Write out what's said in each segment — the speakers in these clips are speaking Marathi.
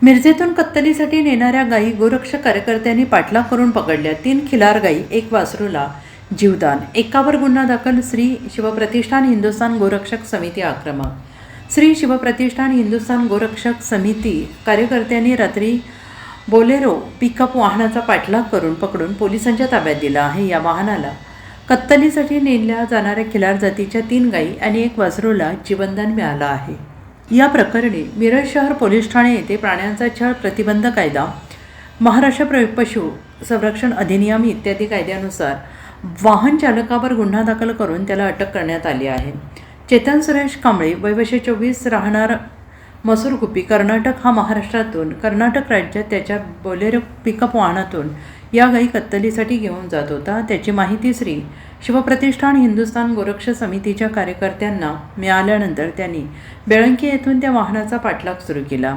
मिरजेतून कत्तलीसाठी नेणाऱ्या गायी गोरक्षक कार्यकर्त्यांनी पाठलाग करून पकडल्या। 3 खिलार गायी, 1 वासरूला जीवदान। एकावर गुन्हा दाखल। श्री शिवप्रतिष्ठान हिंदुस्थान गोरक्षक समिती आक्रमक। श्री शिवप्रतिष्ठान हिंदुस्थान गोरक्षक समिती कार्यकर्त्यांनी रात्री बोलेरो पिकअप वाहनाचा पाठलाग करून पकडून पोलिसांच्या ताब्यात दिला आहे। या वाहनाला कत्तलीसाठी नेल्या जाणाऱ्या खिलार जातीच्या 3 गायी आणि 1 वासरूला जीवनदान मिळालं आहे। या प्रकरणी मिरज शहर पोलीस ठाणे येथे प्राण्यांचा छळ प्रतिबंध कायदा, महाराष्ट्र पशु संरक्षण अधिनियम इत्यादी कायद्यानुसार वाहन चालकावर गुन्हा दाखल करून त्याला अटक करण्यात आली आहे। चेतन सुरेश कांबळे, वय वर्ष 24, राहणार मसूरगुप्पी, कर्नाटक हा महाराष्ट्रातून कर्नाटक राज्यात त्याच्या बोलेरो पिकअप वाहनातून या गायी कत्तलीसाठी घेऊन जात होता। त्याची माहिती श्री शिवप्रतिष्ठान हिंदुस्थान गोरक्षक समितीच्या कार्यकर्त्यांना मिळाल्यानंतर त्यांनी बेळंकी येथून त्या वाहनाचा पाठलाग सुरू केला।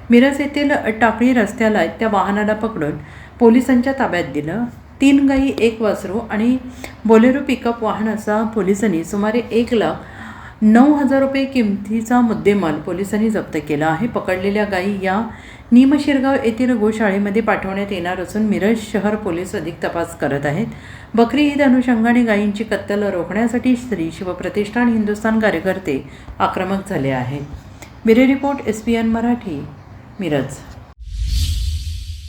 मिरज येथील टाकळी रस्त्याला त्या वाहनाला पकडून पोलिसांच्या ताब्यात दिलं। 3 गायी, 1 वासरू आणि बोलेरो पिकअप वाहनाचा पोलिसांनी सुमारे 1,09,000 रुपये किमतीचा मुद्देमाल पोलिसांनी जप्त केला आहे। पकडलेल्या गायी या निमशिरगाव येथील गोशाळेमध्ये पाठवण्यात येणार असून मिरज शहर पोलीस अधिक तपास करत आहेत। बकरी ईद अनुषंगाने गायींची कत्तल रोखण्यासाठी श्री शिवप्रतिष्ठान हिंदुस्थान कार्यकर्ते आक्रमक झाले आहेत। Bureau report, SPN Marathi, Miraj.